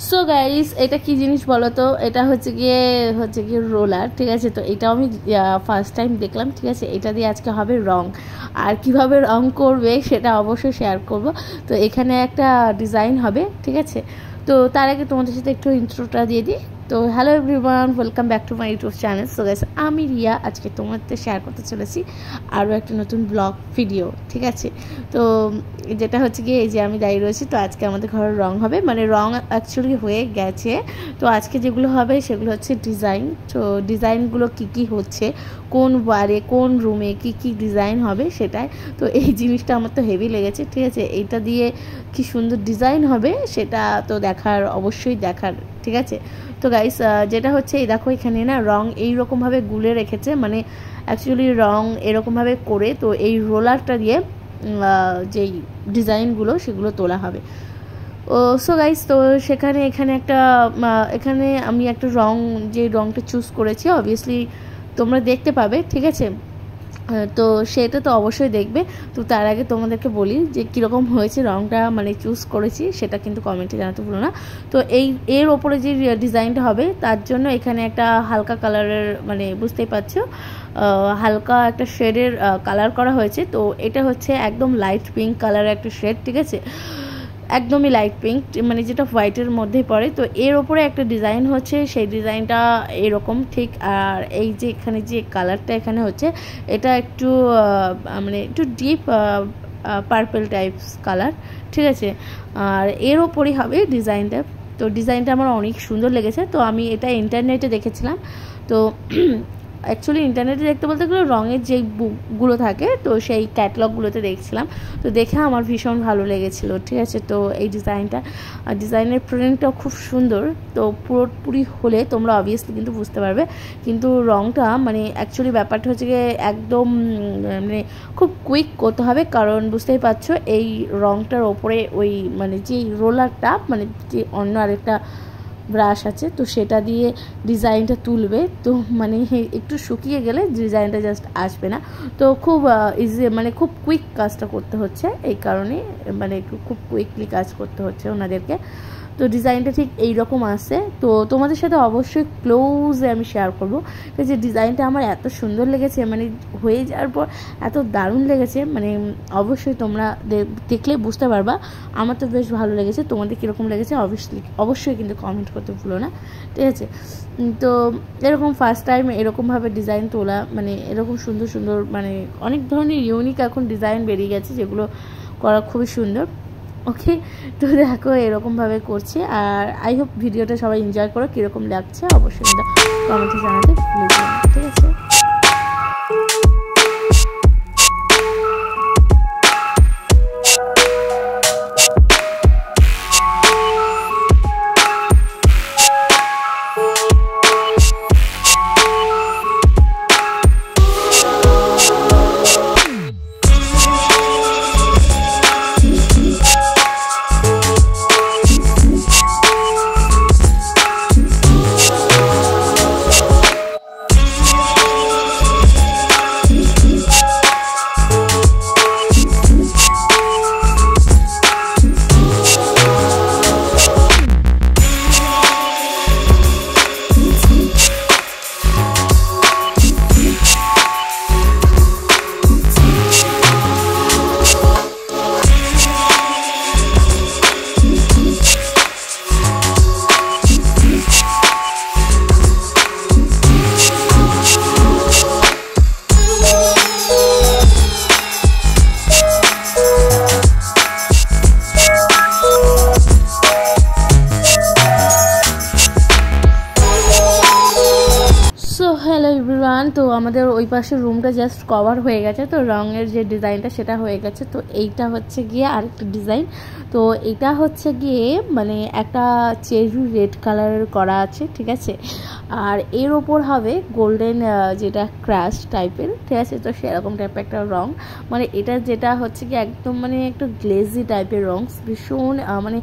So guys, এটা কি জিনিস বলো তো? এটা হচ্ছে গিয়ে রোলার, ঠিক আছে। তো এটাও আমি ফার্স্ট টাইম দেখলাম, ঠিক আছে। এটা দিয়ে আজকে হবে রং, আর কিভাবে রং করবে সেটা অবশ্যই শেয়ার করব। তো এখানে একটা ডিজাইন হবে, ঠিক আছে। তো তার আগে তোমাদের সাথে একটু ইন্ট্রোটা দিয়ে দিই। তো hello everyone, welcome back to my YouTube channel. So guys, আমি রিয়া, আজকে তোমাদের শেয়ার করতে চলেছি আরও একটা নতুন ব্লগ ভিডিও, ঠিক আছে। তো যেটা হচ্ছে গিয়ে এই যে আমি দাঁড়িয়ে রয়েছি, তো আজকে আমাদের ঘরের রং হবে, মানে রং অ্যাকচুয়ালি হয়ে গেছে। তো আজকে যেগুলো হবে সেগুলো হচ্ছে ডিজাইন। তো ডিজাইনগুলো কি হচ্ছে, কোন ওয়ারে কোন রুমে কি ডিজাইন হবে সেটাই। তো এই জিনিসটা আমার তো হেভি লেগেছে, ঠিক আছে। এইটা দিয়ে কি সুন্দর ডিজাইন হবে সেটা তো অবশ্যই দেখার, ঠিক আছে। তো গাইস, যেটা হচ্ছে এই দেখো, এখানে না রং এইরকমভাবে গুলে রেখেছে, মানে অ্যাকচুয়ালি রং এরকমভাবে করে, তো এই রোলারটা দিয়ে যেই ডিজাইনগুলো সেগুলো তোলা হবে। ও সো গাইস, তো এখানে আমি একটা যে রংটা চুজ করেছি, অবভিয়াসলি তোমরা দেখতে পাবে, ঠিক আছে। তো সেটা তো অবশ্যই দেখবে। তো তার আগে তোমাদেরকে বলি যে কীরকম হয়েছে রংটা, মানে চুজ করেছি সেটা কিন্তু কমেন্টে জানাতে ভুলো না। তো এর ওপরে যে ডিজাইনটা হবে তার জন্য এখানে একটা হালকা কালারের, মানে বুঝতেই পারছো, হালকা একটা শেডের কালার করা হয়েছে। তো এটা হচ্ছে একদম লাইট পিঙ্ক কালারের একটা শেড, ঠিক আছে, একদমই লাইট পিঙ্ক, মানে যেটা হোয়াইটের মধ্যেই পড়ে। তো এর ওপরে একটা ডিজাইন হচ্ছে, সেই ডিজাইনটা এরকম ঠিক। আর এই যে এখানে যে কালারটা এখানে হচ্ছে, এটা একটু মানে একটু ডিপ পার্পল টাইপস কালার, ঠিক আছে। আর এর ওপরই হবে ডিজাইনটা। তো ডিজাইনটা আমার অনেক সুন্দর লেগেছে। তো আমি এটা ইন্টারনেটে দেখেছিলাম। তো অ্যাকচুয়ালি ইন্টারনেটে দেখতে বলতে গেলে রঙের যে বুকগুলো থাকে, তো সেই ক্যাটালগুলোতে দেখছিলাম। তো দেখে আমার ভীষণ ভালো লেগেছিলো, ঠিক আছে। তো এই ডিজাইনের প্রিন্টটাও খুব সুন্দর। তো পুরোপুরি হলে তোমরা অবভিয়াসলি কিন্তু বুঝতে পারবে। কিন্তু রঙটা, মানে অ্যাকচুয়ালি ব্যাপারটা হচ্ছে গিয়ে একদম মানে খুব কুইক করতে হবে, কারণ বুঝতেই পারছো এই রঙটার ওপরে ওই মানে যে রোলারটা, মানে যে অন্য আরেকটা ব্রাশ আছে, তো সেটা দিয়ে ডিজাইনটা তুলবে। তো মানে একটু শুকিয়ে গেলে ডিজাইনটা জাস্ট আসবে না। তো খুব ইজি, মানে খুব কুইক কাজটা করতে হচ্ছে, এই কারণে মানে খুব কুইকলি কাজ করতে হচ্ছে ওনাদেরকে। তো ডিজাইনটা ঠিক এইরকম আসছে। তো তোমাদের সাথে অবশ্যই ক্লোজে আমি শেয়ার করবো যে ডিজাইনটা আমার এত সুন্দর লেগেছে, মানে হয়ে যাওয়ার পর এত দারুণ লেগেছে, মানে অবশ্যই তোমরা দেখলে বুঝতে পারবা। আমার তো বেশ ভালো লেগেছে, তোমাদের কীরকম লেগেছে অবশ্যই কিন্তু কমেন্ট করতে ভুলো না, ঠিক আছে। তো এরকম ফার্স্ট টাইম এরকমভাবে ডিজাইন তোলা, মানে এরকম সুন্দর সুন্দর, মানে অনেক ধরনের ইউনিক এখন ডিজাইন বেরিয়ে গেছে, যেগুলো করা খুবই সুন্দর। ওকে, তো দেখো এরকমভাবে করছি। আর আই হোপ ভিডিওটা সবাই এনজয় করো। কীরকম লাগছে অবশ্যই কিন্তু কমেন্টে জানাতে ভুলে যাও, ঠিক আছে। হ্যালো এভরিওয়ান, তো আমাদের ওই পাশের রুমটা জাস্ট কভার হয়ে গেছে। তো রঙের যে ডিজাইনটা সেটা হয়ে গেছে। তো এইটা হচ্ছে গিয়ে আরেকটা ডিজাইন। তো এটা হচ্ছে গিয়ে মানে একটা চেরি রেড কালারের করা আছে, ঠিক আছে। আর এর ওপর হবে গোল্ডেন, যেটা ক্রাশ টাইপের, ঠিক আছে। তো সেরকম টাইপের একটা রং, মানে এটা যেটা হচ্ছে কি একদম মানে একটু গ্লেজি টাইপের রং, ভীষণ মানে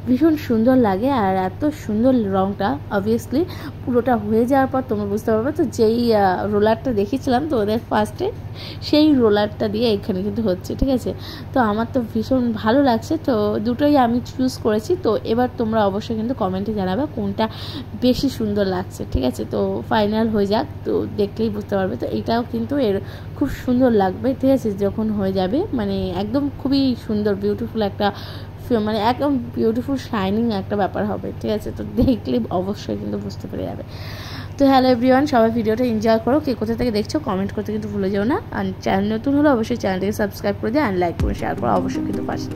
ভীষণ সুন্দর লাগে। আর এত সুন্দর রঙটা অবভিয়াসলি পুরোটা হয়ে যাওয়ার পর তোমরা বুঝতে পারবে। তো যেই রোলারটা দেখিয়েছিলাম তো ওদের ফার্স্টে, সেই রোলারটা দিয়ে এখানে কিন্তু হচ্ছে, ঠিক আছে। তো আমার তো ভীষণ ভালো লাগছে, তো দুটোই আমি চুজ করেছি। তো এবার তোমরা অবশ্যই কিন্তু কমেন্টে জানাবে কোনটা বেশি সুন্দর লাগছে, ঠিক আছে। তো ফাইনাল হয়ে যাক, তো দেখলেই বুঝতে পারবে। তো এটাও কিন্তু এর খুব সুন্দর লাগবে, ঠিক আছে, যখন হয়ে যাবে। মানে একদম খুবই সুন্দর বিউটিফুল একটা, মানে একদম বিউটিফুল শাইনিং একটা ব্যাপার হবে, ঠিক আছে। তো দেখলে অবশ্যই কিন্তু বুঝতে পেরে যাবে। তো হ্যালো এভরিওয়ান, সবাই ভিডিওটা এনজয় করো। কে কোথা থেকে দেখছো কমেন্ট করতে কিন্তু ভুলে যাও না। আর চ্যানেল নতুন হলে অবশ্যই চ্যানেলটাকে সাবস্ক্রাইব করে দিও, আর লাইক করে শেয়ার করো অবশ্যই কিন্তু পাশে।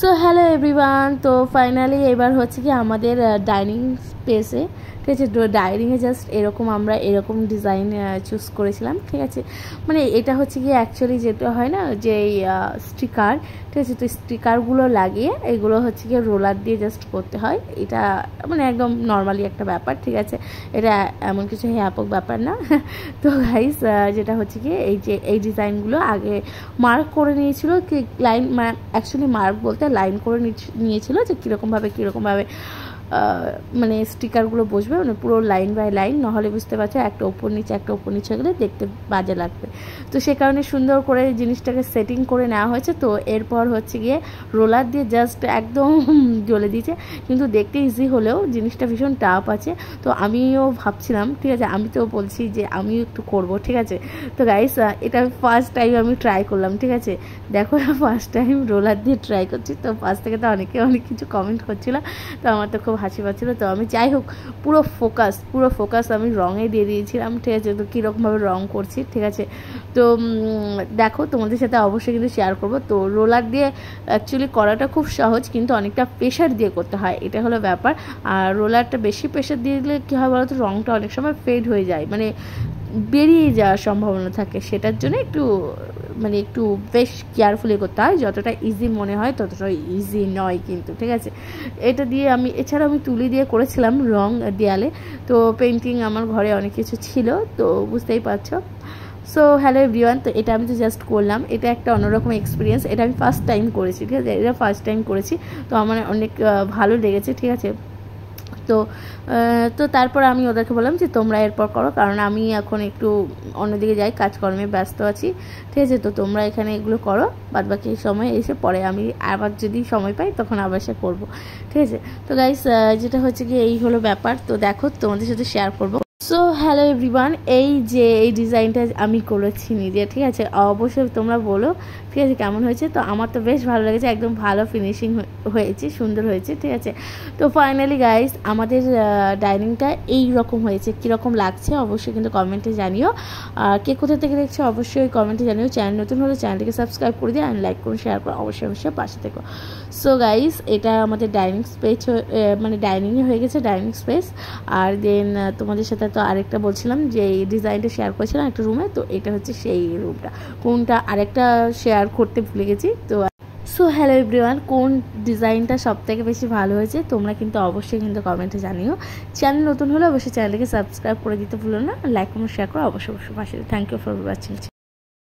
সো হ্যালো এভরিওয়ান, তো ফাইনালি এবার হচ্ছে কি আমাদের ডাইনিং স্পেসে, ঠিক আছে। ডাইনিংয়ে জাস্ট এরকম আমরা এরকম ডিজাইন চুজ করেছিলাম, ঠিক আছে। মানে এটা হচ্ছে কি অ্যাকচুয়ালি যেটা হয় না যে স্টিকার, ঠিক আছে। তো স্টিকারগুলো লাগিয়ে এগুলো হচ্ছে কি রোলার দিয়ে জাস্ট করতে হয়। এটা মানে একদম নর্মালি একটা ব্যাপার, ঠিক আছে। এটা এমন কিছু হ্যাপক ব্যাপার না। তো গাইস যেটা হচ্ছে কি এই ডিজাইনগুলো আগে মার্ক করে নিয়েছিল, কি লাইন অ্যাকচুয়ালি মার্ক বলতে লাইন করে নিয়েছিল যে কীরকমভাবে মানে স্টিকারগুলো বসবে, মানে পুরো লাইন বাই লাইন, নাহলে বুঝতে পারছো একটা ওপর নিচে গেলে দেখতে বাজে লাগবে। তো সে কারণে সুন্দর করে জিনিসটাকে সেটিং করে নেওয়া হয়েছে। তো এরপর হচ্ছে গিয়ে রোলার দিয়ে জাস্ট একদম জ্বলে দিয়েছে, কিন্তু দেখতে ইজি হলেও জিনিসটা ভীষণ টাফ আছে। তো আমিও ভাবছিলাম, ঠিক আছে, আমি তো বলছি যে আমিও একটু করব, ঠিক আছে। তো গাইস এটা ফার্স্ট টাইম আমি ট্রাই করলাম, ঠিক আছে। দেখো ফার্স্ট টাইম রোলার দিয়ে ট্রাই করছি, তো ফার্স্ট থেকে তো অনেকে অনেক কিছু কমেন্ট করছিল, তো আমার তো খুব হাসি পাচ্ছিল। তো আমি যাই হোক পুরো ফোকাস আমি রঙে দিয়ে দিয়েছিলাম, ঠিক আছে। তো কীরকমভাবে রঙ করছি, ঠিক আছে। তো দেখো তোমাদের সাথে অবশ্যই কিন্তু শেয়ার করবো। তো রোলার দিয়ে অ্যাকচুয়ালি করাটা খুব সহজ, কিন্তু অনেকটা প্রেশার দিয়ে করতে হয়, এটা হলো ব্যাপার। আর রোলারটা বেশি প্রেশার দিয়ে দিলে কী হয় বলো তো, রঙটা অনেক সময় ফেড হয়ে যায়, মানে বেরিয়ে যাওয়ার সম্ভাবনা থাকে। সেটার জন্য একটু বেশ কেয়ারফুলি করতে হয়। যতটা ইজি মনে হয় ততটা ইজি নয় কিন্তু, ঠিক আছে। এটা দিয়ে এছাড়াও আমি তুলি দিয়ে করেছিলাম রং দেয়ালে। তো পেন্টিং আমার ঘরে অনেক কিছু ছিল, তো বুঝতেই পারছো। সো হ্যালো এভরিওয়ান, তো এটা আমি তো জাস্ট করলাম, এটা একটা অন্যরকম এক্সপিরিয়েন্স। এটা আমি ফার্স্ট টাইম করেছি, ঠিক আছে। এটা ফার্স্ট টাইম করেছি, তো আমার অনেক ভালো লেগেছে, ঠিক আছে। তো তারপর আমি ওদেরকে বললাম যে তোমরা এরপর করো, কারণ আমি এখন একটু অন্যদিকে যাই, কাজকর্মে ব্যস্ত আছি, ঠিক আছে। তো তোমরা এখানে এগুলো করো, বাদবাকি সময় এসে পরে আমি আবার যদি সময় পাই তখন আবার সে করবো, ঠিক আছে। তো গাইস যেটা হচ্ছে কি এই হলো ব্যাপার। তো দেখো তোমাদের সাথে শেয়ার করবো। সো হ্যালো এভরিওয়ান, এই ডিজাইনটা আমি করেছি নিজে, ঠিক আছে। অবশ্যই তোমরা বলো, ঠিক আছে, কেমন হয়েছে। তো আমার তো বেশ ভালো লেগেছে, একদম ভালো ফিনিশিং হয়েছে, সুন্দর হয়েছে, ঠিক আছে। তো ফাইনালি গাইস আমাদের ডাইনিংটা এই রকম হয়েছে, কীরকম লাগছে অবশ্যই কিন্তু কমেন্টে জানিও। আর কে কোথা থেকে দেখছো অবশ্যই কমেন্টে জানিও। চ্যানেল নতুন হলে চ্যানেলটিকে সাবস্ক্রাইব করে দিও, অ্যান্ড লাইক করুন, শেয়ার করো, অবশ্যই পাশে থেকো। সো গাইস এটা আমাদের ডাইনিং স্পেস, মানে ডাইনিংয়ে হয়ে গেছে, ডাইনিং স্পেস। আর দেন তোমাদের সাথে তো আরেকটা বলছিলাম যে এই ডিজাইনটা শেয়ার করেছিলাম একটা রুমে, তো এটা হচ্ছে সেই রুমটা। কোনটা আরেকটা শেয়ার করতে ভুলে গেছি। তো সো হ্যালো এভরিওয়ান, কোন ডিজাইনটা সবথেকে বেশি ভালো হয়েছে তোমরা কিন্তু অবশ্যই কিন্তু কমেন্টে জানিও। চ্যানেল নতুন হলে অবশ্যই চ্যানেলকে সাবস্ক্রাইব করে দিতে ভুলো না, লাইক কমেন্ট শেয়ার করো, অবশ্যই পাশে। Thank you for watching.